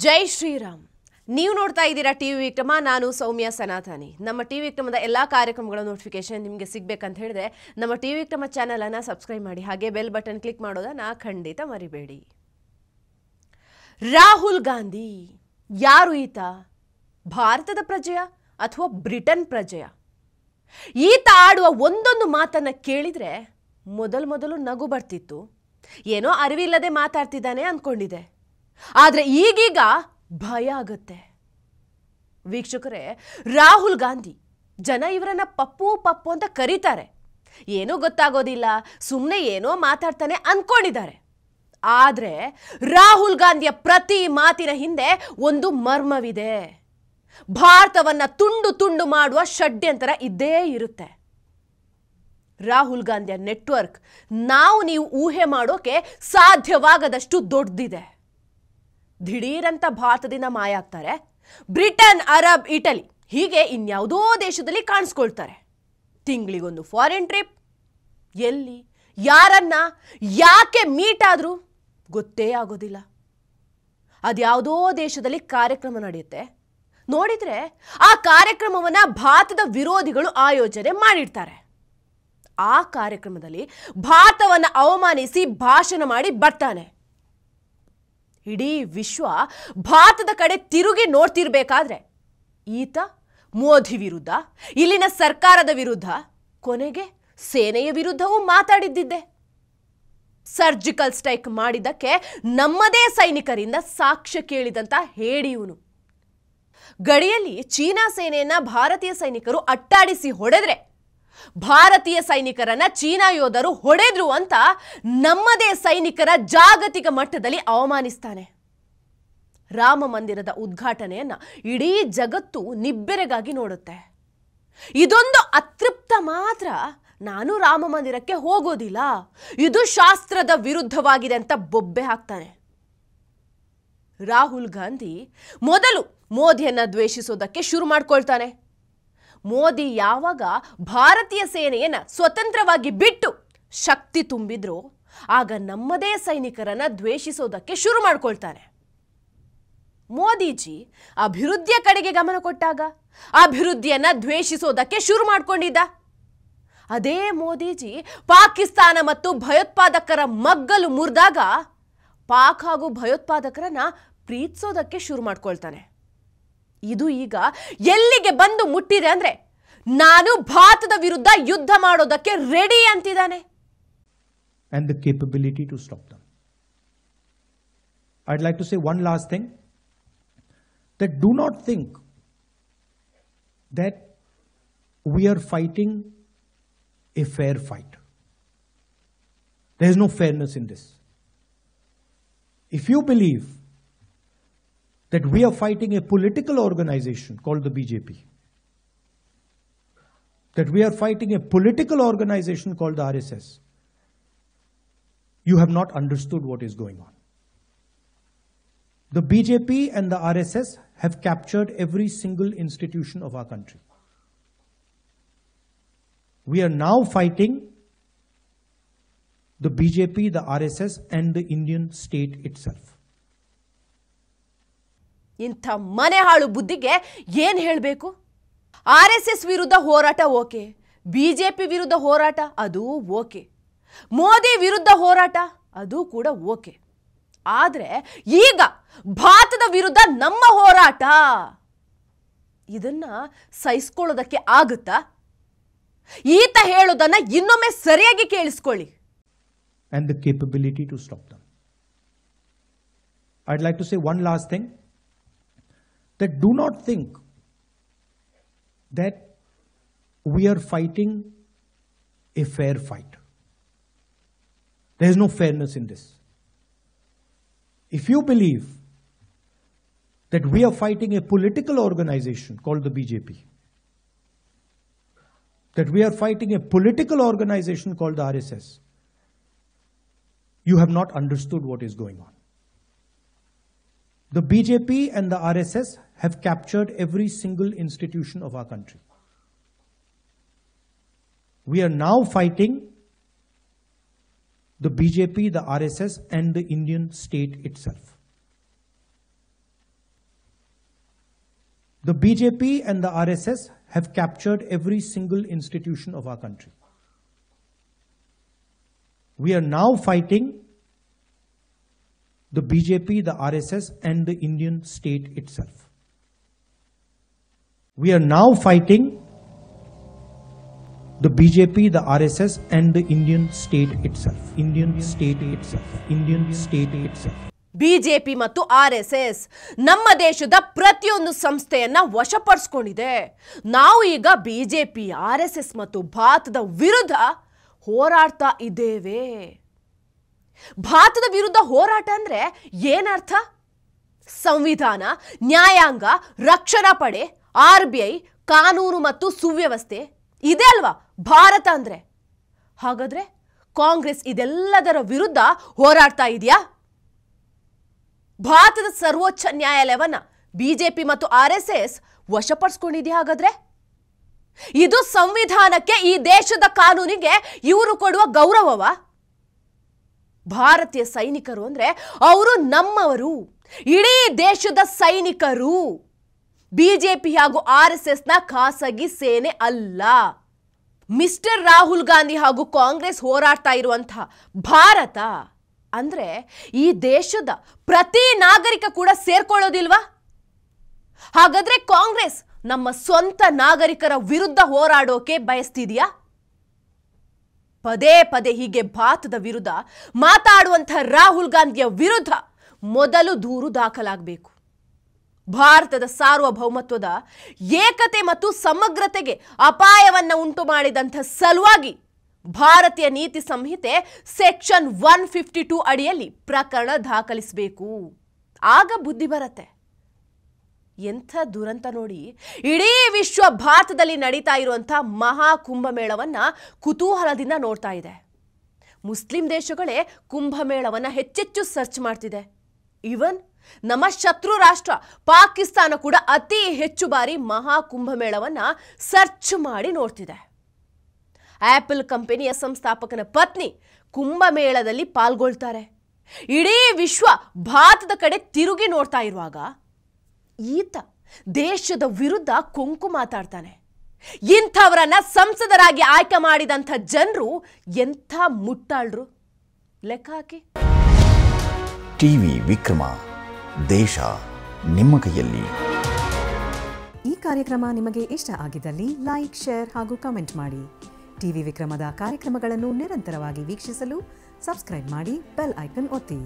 ಜೈ ಶ್ರೀರಾಮ್. ನೀವು ನೋಡ್ತಾ ಇದ್ದೀರಾ ಟಿವಿ ವಿಕ್ರಮ. ನಾನು ಸೌಮ್ಯ ಸನಾತನಿ. ನಮ್ಮ ಟಿವಿ ವಿಕ್ರಮದ ಎಲ್ಲ ಕಾರ್ಯಕ್ರಮಗಳ ನೋಟಿಫಿಕೇಶನ್ ನಿಮಗೆ ಸಿಗಬೇಕಂತ ಹೇಳಿದ್ರೆ ನಮ್ಮ ಟಿವಿ ವಿಕ್ರಮ ಚಾನೆಲ್ ಅನ್ನು ಸಬ್ಸ್ಕ್ರೈಬ್ ಮಾಡಿ, ಹಾಗೆ ಬೆಲ್ ಬಟನ್ ಕ್ಲಿಕ್ ಮಾಡೋದನ್ನ ಖಂಡಿತ ಮರಿಬೇಡಿ. ರಾಹುಲ್ ಗಾಂಧಿ ಯಾರು ಈತ? ಭಾರತದ ಪ್ರಜೆಯ ಅಥವಾ ಬ್ರಿಟನ್ ಪ್ರಜೆಯ? ಈತ ಆಡುವ ಒಂದೊಂದು ಮಾತನ್ನ ಕೇಳಿದ್ರೆ ಮೊದಲು ನಗು ಬರ್ತಿತ್ತು, ಏನೋ ಅರಿವಿಲ್ಲದೆ ಮಾತಾಡ್ತಿದ್ದಾನೆ ಅಂದ್ಕೊಂಡಿದೆ. ಆದರೆ ಈಗೀಗ ಭಯ ಆಗುತ್ತೆ. ವೀಕ್ಷಕರೇ, ರಾಹುಲ್ ಗಾಂಧಿ ಜನ ಇವರನ್ನ ಪಪ್ಪು ಅಂತ ಕರೀತಾರೆ. ಏನೂ ಗೊತ್ತಾಗೋದಿಲ್ಲ, ಸುಮ್ಮನೆ ಏನೋ ಮಾತಾಡ್ತಾನೆ ಅಂದ್ಕೊಂಡಿದ್ದಾರೆ. ಆದರೆ ರಾಹುಲ್ ಗಾಂಧಿಯ ಪ್ರತಿ ಮಾತಿನ ಹಿಂದೆ ಒಂದು ಮರ್ಮವಿದೆ. ಭಾರತವನ್ನ ತುಂಡು ಮಾಡುವ ಷಡ್ಯಂತರ ಇದ್ದೇ ಇರುತ್ತೆ. ರಾಹುಲ್ ಗಾಂಧಿಯ ನೆಟ್ವರ್ಕ್ ನೀವು ಊಹೆ ಮಾಡೋಕೆ ಸಾಧ್ಯವಾಗದಷ್ಟು ದೊಡ್ಡದಿದೆ. ದಿಢೀರಂತ ಭಾರತದಿಂದ ಮಾಯ ಆಗ್ತಾರೆ, ಬ್ರಿಟನ್, ಅರಬ್, ಇಟಲಿ ಹೀಗೆ ಇನ್ಯಾವುದೋ ದೇಶದಲ್ಲಿ ಕಾಣಿಸ್ಕೊಳ್ತಾರೆ. ತಿಂಗಳಿಗೊಂದು ಫಾರಿನ್ ಟ್ರಿಪ್. ಎಲ್ಲಿ, ಯಾರನ್ನ, ಯಾಕೆ ಮೀಟ್ ಆದರೂ ಗೊತ್ತೇ ಆಗೋದಿಲ್ಲ. ಅದ್ಯಾವುದೋ ದೇಶದಲ್ಲಿ ಕಾರ್ಯಕ್ರಮ ನಡೆಯುತ್ತೆ. ನೋಡಿದ್ರೆ ಆ ಕಾರ್ಯಕ್ರಮವನ್ನ ಭಾರತದ ವಿರೋಧಿಗಳು ಆಯೋಜನೆ ಮಾಡಿರ್ತಾರೆ. ಆ ಕಾರ್ಯಕ್ರಮದಲ್ಲಿ ಭಾರತವನ್ನ ಅವಮಾನಿಸಿ ಭಾಷಣ ಮಾಡಿ ಬರ್ತಾನೆ. ಇಡೀ ವಿಶ್ವ ಭಾರತದ ಕಡೆ ತಿರುಗಿ ನೋಡ್ತಿರ್ಬೇಕಾದ್ರೆ ಈತ ಮೋದಿ ವಿರುದ್ಧ, ಇಲ್ಲಿನ ಸರ್ಕಾರದ ವಿರುದ್ಧ, ಕೊನೆಗೆ ಸೇನೆಯ ವಿರುದ್ಧವೂ ಮಾತಾಡಿದ್ದಿದ್ದೆ. ಸರ್ಜಿಕಲ್ ಸ್ಟ್ರೈಕ್ ಮಾಡಿದ್ದಕ್ಕೆ ನಮ್ಮದೇ ಸೈನಿಕರಿಂದ ಸಾಕ್ಷ್ಯ ಕೇಳಿದಂತ ಹೇಳಿ ಇವನು. ಗಡಿಯಲ್ಲಿ ಚೀನಾ ಸೇನೆಯನ್ನ ಭಾರತೀಯ ಸೈನಿಕರು ಅಟ್ಟಾಡಿಸಿ ಹೊಡೆದ್ರೆ ಭಾರತೀಯ ಸೈನಿಕರನ್ನ ಚೀನಾ ಯೋಧರು ಹೊಡೆದ್ರು ಅಂತ ನಮ್ಮದೇ ಸೈನಿಕರ ಜಾಗತಿಕ ಮಟ್ಟದಲ್ಲಿ ಅವಮಾನಿಸ್ತಾನೆ. ರಾಮ ಮಂದಿರದ ಉದ್ಘಾಟನೆಯನ್ನ ಇಡೀ ಜಗತ್ತು ನಿಬ್ಬೆರಗಾಗಿ ನೋಡುತ್ತೆ. ಇದೊಂದು ಅತೃಪ್ತ ಮಾತ್ರ, ನಾನು ರಾಮ ಮಂದಿರಕ್ಕೆ ಹೋಗೋದಿಲ್ಲ, ಇದು ಶಾಸ್ತ್ರದ ವಿರುದ್ಧವಾಗಿದೆ ಅಂತ ಬೊಬ್ಬೆ ಹಾಕ್ತಾನೆ. ರಾಹುಲ್ ಗಾಂಧಿ ಮೊದಲು ಮೋದಿಯನ್ನ ದ್ವೇಷಿಸೋದಕ್ಕೆ ಶುರು ಮಾಡ್ಕೊಳ್ತಾನೆ. ಮೋದಿ ಯಾವಾಗ ಭಾರತೀಯ ಸೇನೆಯನ್ನ ಸ್ವತಂತ್ರವಾಗಿ ಬಿಟ್ಟು ಶಕ್ತಿ ತುಂಬಿದ್ರು ಆಗ ನಮ್ಮದೇ ಸೈನಿಕರನ್ನ ದ್ವೇಷಿಸೋದಕ್ಕೆ ಶುರು ಮಾಡ್ಕೊಳ್ತಾನೆ. ಮೋದಿಜಿ ಅಭಿವೃದ್ಧಿಯ ಕಡೆಗೆ ಗಮನ ಕೊಟ್ಟಾಗ ಅಭಿವೃದ್ಧಿಯನ್ನ ದ್ವೇಷಿಸೋದಕ್ಕೆ ಶುರು ಮಾಡ್ಕೊಂಡಿದ್ದ. ಅದೇ ಮೋದಿಜಿ ಪಾಕಿಸ್ತಾನ ಮತ್ತು ಭಯೋತ್ಪಾದಕರ ಮಗ್ಗಲು ಮುರಿದಾಗ ಪಾಕ್ ಹಾಗೂ ಭಯೋತ್ಪಾದಕರನ್ನ ಪ್ರೀತಿಸೋದಕ್ಕೆ ಶುರು ಮಾಡ್ಕೊಳ್ತಾನೆ. ಇದು ಈಗ ಎಲ್ಲಿಗೆ ಬಂದು ಮುಟ್ಟಿದೆ ಅಂದ್ರೆ ನಾನು ಭಾರತದ ವಿರುದ್ಧ ಯುದ್ಧ ಮಾಡೋದಕ್ಕೆ ರೆಡಿ ಅಂತಿದ್ದಾನೆ. And the capability to stop them. I'd like to say one last thing, that do not think that we are fighting a fair fight. There is no fairness in this. If you believe that we are fighting a political organization called the BJP, that we are fighting a political organization called the RSS, you have not understood what is going on. The BJP and the RSS have captured every single institution of our country. We are now fighting the BJP, the RSS and the Indian state itself. ಇಂಥ ಮನೆ ಹಾಳು ಬುದ್ಧಿಗೆ ಏನ್ ಹೇಳಬೇಕು? RSS ವಿರುದ್ಧ ಹೋರಾಟ okay, BJP ವಿರುದ್ಧ ಹೋರಾಟ ಅದು ಓಕೆ, ಮೋದಿ ವಿರುದ್ಧ ಹೋರಾಟ ಅದು ಕೂಡ ಓಕೆ. ಆದ್ರೆ ಈಗ ಭಾರತದ ವಿರುದ್ಧ ನಮ್ಮ ಹೋರಾಟ, ಇದನ್ನ ಸಹಿಸ್ಕೊಳ್ಳೋದಕ್ಕೆ ಆಗುತ್ತಾ? ಈತ ಹೇಳೋದನ್ನ ಇನ್ನೊಮ್ಮೆ ಸರಿಯಾಗಿ ಕೇಳಿಸ್ಕೊಳ್ಳಿ. And the capability to stop them. I'd like to say one last thing, that do not think that we are fighting a fair fight. There is no fairness in this. If you believe that we are fighting a political organization called the BJP, that we are fighting a political organization called the RSS, you have not understood what is going on. The BJP and the RSS have captured every single institution of our country. We are now fighting the BJP, the RSS and the Indian state itself. The BJP and the RSS have captured every single institution of our country. We are now fighting the BJP, the RSS, and the Indian state itself. We are now fighting the BJP, the RSS, and the Indian state itself. Indian state itself. Indian state itself. BJP ಮತ್ತು RSS ನಮ್ಮ ದೇಶದ ಪ್ರತಿಯೊಂದು ಸಂಸ್ಥೆಯನ್ನ ವಶಪಡಿಸಿಕೊಂಡಿದೆ. ನಾವು ಈಗ BJP, RSS ಮತ್ತು ಭಾರತದ ವಿರುದ್ಧ ಹೋರಾಡ್ತಾ ಇದ್ದೇವೆ. ಭಾರತದ ವಿರುದ್ಧ ಹೋರಾಟ ಅಂದ್ರೆ ಏನರ್ಥ? ಸಂವಿಧಾನ, ನ್ಯಾಯಾಂಗ, ರಕ್ಷಣಾ ಪಡೆ, ಆರ್ಬಿಐ, ಕಾನೂನು ಮತ್ತು ಸುವ್ಯವಸ್ಥೆ ಇದೆ ಅಲ್ವಾ ಭಾರತ ಅಂದ್ರೆ. ಹಾಗಾದ್ರೆ ಕಾಂಗ್ರೆಸ್ ಇದೆಲ್ಲದರ ವಿರುದ್ಧ ಹೋರಾಡ್ತಾ ಇದೆಯಾ? ಭಾರತದ ಸರ್ವೋಚ್ಚ ನ್ಯಾಯಾಲಯವನ್ನ ಬಿಜೆಪಿ ಮತ್ತು ಆರ್ಎಸ್ಎಸ್ ವಶಪಡಿಸಿಕೊಂಡಿದೆಯಾ? ಹಾಗಾದ್ರೆ ಇದು ಸಂವಿಧಾನಕ್ಕೆ, ಈ ದೇಶದ ಕಾನೂನಿಗೆ ಇವರು ಕೊಡುವ ಗೌರವವ? ಭಾರತೀಯ ಸೈನಿಕರು ಅಂದ್ರೆ ಅವರು ನಮ್ಮವರು, ಇಡೀ ದೇಶದ ಸೈನಿಕರು. ಬಿಜೆಪಿ ಹಾಗೂ ಆರ್ಎಸ್ಎಸ್ನ ಖಾಸಗಿ ಸೇನೆ ಅಲ್ಲ. ಮಿಸ್ಟರ್ ರಾಹುಲ್ ಗಾಂಧಿ ಹಾಗೂ ಕಾಂಗ್ರೆಸ್ ಹೋರಾಡ್ತಾ ಇರುವಂತಹ ಭಾರತ ಅಂದ್ರೆ ಈ ದೇಶದ ಪ್ರತಿ ನಾಗರಿಕ ಕೂಡ ಸೇರ್ಕೊಳ್ಳೋದಿಲ್ವಾ? ಹಾಗಾದ್ರೆ ಕಾಂಗ್ರೆಸ್ ನಮ್ಮ ಸ್ವಂತ ನಾಗರಿಕರ ವಿರುದ್ಧ ಹೋರಾಡೋಕೆ ಬಯಸ್ತಿದೆಯಾ? ಪದೇ ಪದೇ ಹೀಗೆ ಭಾರತದ ವಿರುದ್ಧ ಮಾತಾಡುವಂತಹ ರಾಹುಲ್ ಗಾಂಧಿಯ ವಿರುದ್ಧ ಮೊದಲು ದೂರು ದಾಖಲಾಗಬೇಕು. ಭಾರತದ ಸಾರ್ವಭೌಮತ್ವದ ಏಕತೆ ಮತ್ತು ಸಮಗ್ರತೆಗೆ ಅಪಾಯವನ್ನ ಉಂಟು ಮಾಡಿದಂಥ ಸಲುವಾಗಿ ಭಾರತೀಯ ನೀತಿ ಸಂಹಿತೆ ಸೆಕ್ಷನ್ 152 ಅಡಿಯಲ್ಲಿ ಪ್ರಕರಣ ದಾಖಲಿಸಬೇಕು. ಆಗ ಬುದ್ಧಿ ಬರುತ್ತೆ. ಎಂಥ ದುರಂತ ನೋಡಿ, ಇಡೀ ವಿಶ್ವ ಭಾರತದಲ್ಲಿ ನಡೀತಾ ಇರುವಂತಹ ಮಹಾ ಕುಂಭಮೇಳವನ್ನ ಕುತೂಹಲದಿಂದ ನೋಡ್ತಾ ಇದೆ. ಮುಸ್ಲಿಂ ದೇಶಗಳೇ ಕುಂಭಮೇಳವನ್ನ ಹೆಚ್ಚೆಚ್ಚು ಸರ್ಚ್ ಮಾಡ್ತಿದೆ. ಈವನ್ ನಮ್ಮ ಶತ್ರು ರಾಷ್ಟ್ರ ಪಾಕಿಸ್ತಾನ ಕೂಡ ಅತಿ ಹೆಚ್ಚು ಬಾರಿ ಮಹಾ ಕುಂಭಮೇಳವನ್ನ ಸರ್ಚ್ ಮಾಡಿ ನೋಡ್ತಿದೆ. ಆಪಲ್ ಕಂಪನಿಯ ಸಂಸ್ಥಾಪಕನ ಪತ್ನಿ ಕುಂಭಮೇಳದಲ್ಲಿ ಪಾಲ್ಗೊಳ್ತಾರೆ. ಇಡೀ ವಿಶ್ವ ಭಾರತದ ಕಡೆ ತಿರುಗಿ ನೋಡ್ತಾ ಇರುವಾಗ ಈತ ದೇಶದ ವಿರುದ್ಧ ಕೊಂಕು ಮಾತಾಡ್ತಾನೆ. ಇಂಥವರನ್ನ ಸಂಸದರಾಗಿ ಆಯ್ಕೆ ಮಾಡಿದಂಥ ಜನರು ಎಂಥ ಮುಟ್ಟಾಳ್ರು ಲೆಕ್ಕ ಹಾಕಿ. ಟಿವಿ ವಿಕ್ರಮ, ದೇಶ ನಿಮ್ಮ ಕೈಯಲ್ಲಿ. ಈ ಕಾರ್ಯಕ್ರಮ ನಿಮಗೆ ಇಷ್ಟ ಆಗಿದ್ದಲ್ಲಿ ಲೈಕ್, ಶೇರ್ ಹಾಗೂ ಕಮೆಂಟ್ ಮಾಡಿ. ಟಿವಿ ವಿಕ್ರಮದ ಕಾರ್ಯಕ್ರಮಗಳನ್ನು ನಿರಂತರವಾಗಿ ವೀಕ್ಷಿಸಲು ಸಬ್ಸ್ಕ್ರೈಬ್ ಮಾಡಿ, ಬೆಲ್ ಐಕನ್ ಒತ್ತಿ.